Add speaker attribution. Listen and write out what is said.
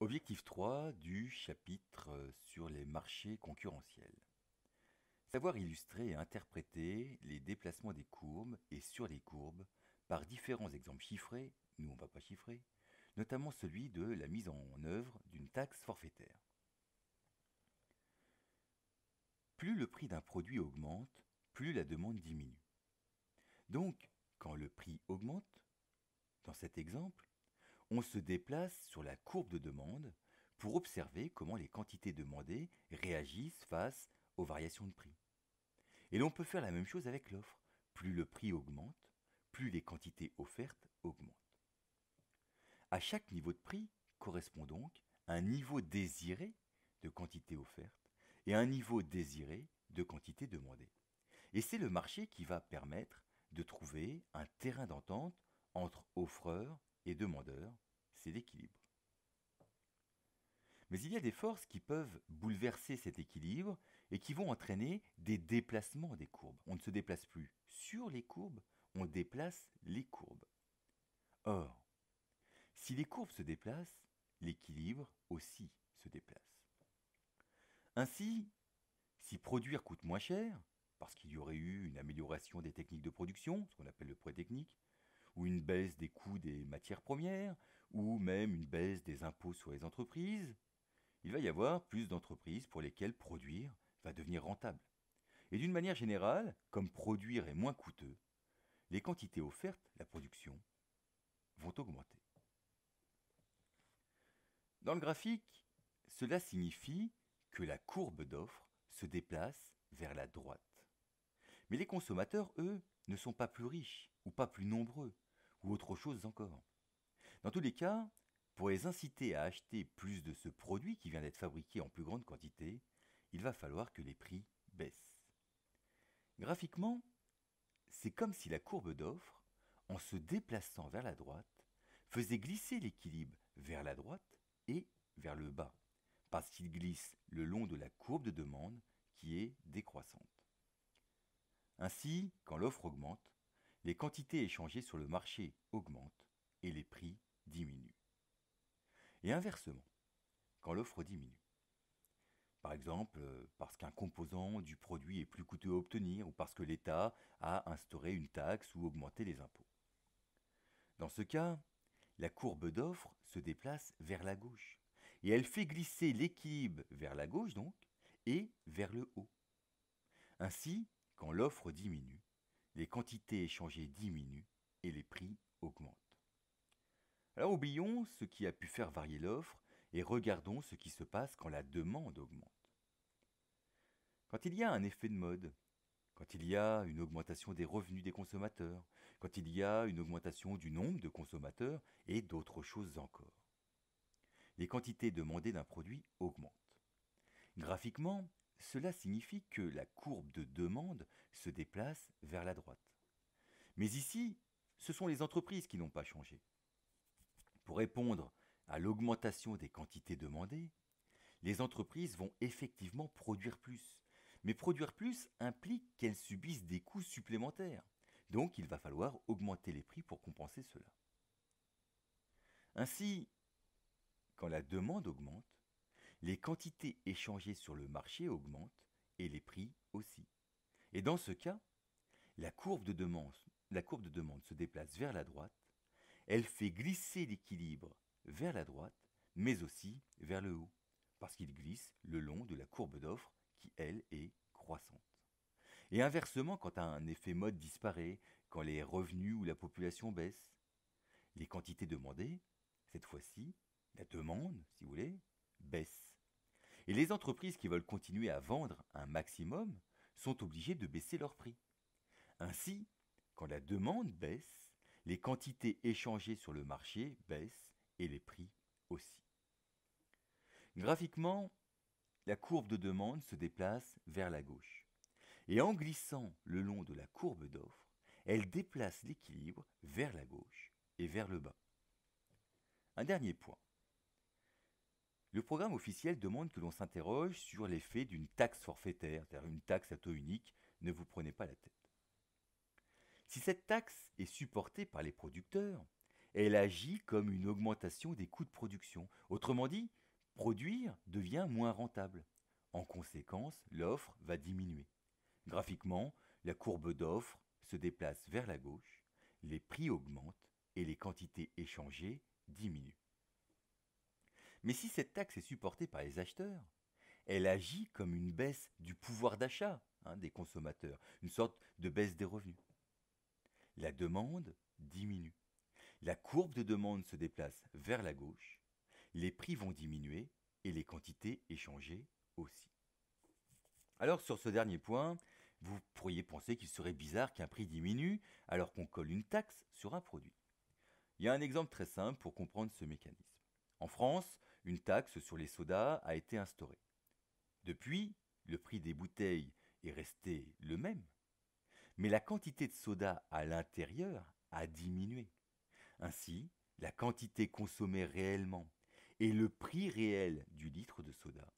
Speaker 1: Objectif 3 du chapitre sur les marchés concurrentiels. Savoir illustrer et interpréter les déplacements des courbes et sur les courbes par différents exemples chiffrés, nous on ne va pas chiffrer, notamment celui de la mise en œuvre d'une taxe forfaitaire. Plus le prix d'un produit augmente, plus la demande diminue. Donc, quand le prix augmente, dans cet exemple, on se déplace sur la courbe de demande pour observer comment les quantités demandées réagissent face aux variations de prix. Et l'on peut faire la même chose avec l'offre. Plus le prix augmente, plus les quantités offertes augmentent. À chaque niveau de prix correspond donc un niveau désiré de quantité offerte et un niveau désiré de quantité demandée. Et c'est le marché qui va permettre de trouver un terrain d'entente entre offreurs et demandeurs, c'est l'équilibre. Mais il y a des forces qui peuvent bouleverser cet équilibre et qui vont entraîner des déplacements des courbes. On ne se déplace plus sur les courbes, on déplace les courbes. Or, si les courbes se déplacent, l'équilibre aussi se déplace. Ainsi, si produire coûte moins cher, parce qu'il y aurait eu une amélioration des techniques de production, ce qu'on appelle le prêt technique, ou une baisse des coûts des matières premières, ou même une baisse des impôts sur les entreprises, il va y avoir plus d'entreprises pour lesquelles produire va devenir rentable. Et d'une manière générale, comme produire est moins coûteux, les quantités offertes, la production, vont augmenter. Dans le graphique, cela signifie que la courbe d'offres se déplace vers la droite. Mais les consommateurs, eux, ne sont pas plus riches, ou pas plus nombreux, ou autre chose encore. Dans tous les cas, pour les inciter à acheter plus de ce produit qui vient d'être fabriqué en plus grande quantité, il va falloir que les prix baissent. Graphiquement, c'est comme si la courbe d'offre, en se déplaçant vers la droite, faisait glisser l'équilibre vers la droite et vers le bas, parce qu'il glisse le long de la courbe de demande qui est décroissante. Ainsi, quand l'offre augmente, les quantités échangées sur le marché augmentent et les prix diminuent. Et inversement, quand l'offre diminue. Par exemple, parce qu'un composant du produit est plus coûteux à obtenir ou parce que l'État a instauré une taxe ou augmenté les impôts. Dans ce cas, la courbe d'offre se déplace vers la gauche et elle fait glisser l'équilibre vers la gauche donc et vers le haut. Ainsi, quand l'offre diminue, les quantités échangées diminuent et les prix augmentent. Alors oublions ce qui a pu faire varier l'offre et regardons ce qui se passe quand la demande augmente. Quand il y a un effet de mode, quand il y a une augmentation des revenus des consommateurs, quand il y a une augmentation du nombre de consommateurs et d'autres choses encore. Les quantités demandées d'un produit augmentent. Graphiquement, cela signifie que la courbe de demande se déplace vers la droite. Mais ici, ce sont les entreprises qui n'ont pas changé. Pour répondre à l'augmentation des quantités demandées, les entreprises vont effectivement produire plus. Mais produire plus implique qu'elles subissent des coûts supplémentaires. Donc il va falloir augmenter les prix pour compenser cela. Ainsi, quand la demande augmente, les quantités échangées sur le marché augmentent et les prix aussi. Et dans ce cas, la courbe de demande se déplace vers la droite, elle fait glisser l'équilibre vers la droite, mais aussi vers le haut, parce qu'il glisse le long de la courbe d'offre qui, elle, est croissante. Et inversement, quand un effet mode disparaît, quand les revenus ou la population baissent, les quantités demandées, cette fois-ci, la demande, si vous voulez, baisse. Et les entreprises qui veulent continuer à vendre un maximum sont obligées de baisser leurs prix. Ainsi, quand la demande baisse, les quantités échangées sur le marché baissent et les prix aussi. Graphiquement, la courbe de demande se déplace vers la gauche. Et en glissant le long de la courbe d'offre, elle déplace l'équilibre vers la gauche et vers le bas. Un dernier point. Le programme officiel demande que l'on s'interroge sur l'effet d'une taxe forfaitaire, c'est-à-dire une taxe à taux unique, ne vous prenez pas la tête. Si cette taxe est supportée par les producteurs, Elle agit comme une augmentation des coûts de production. Autrement dit, produire devient moins rentable. En conséquence, l'offre va diminuer. Graphiquement, la courbe d'offre se déplace vers la gauche, les prix augmentent et les quantités échangées diminuent. Mais si cette taxe est supportée par les acheteurs, elle agit comme une baisse du pouvoir d'achat des consommateurs, une sorte de baisse des revenus. La demande diminue. La courbe de demande se déplace vers la gauche, les prix vont diminuer et les quantités échangées aussi. Alors sur ce dernier point, vous pourriez penser qu'il serait bizarre qu'un prix diminue alors qu'on colle une taxe sur un produit. Il y a un exemple très simple pour comprendre ce mécanisme. En France, une taxe sur les sodas a été instaurée. Depuis, le prix des bouteilles est resté le même, mais la quantité de soda à l'intérieur a diminué. Ainsi, la quantité consommée réellement et le prix réel du litre de soda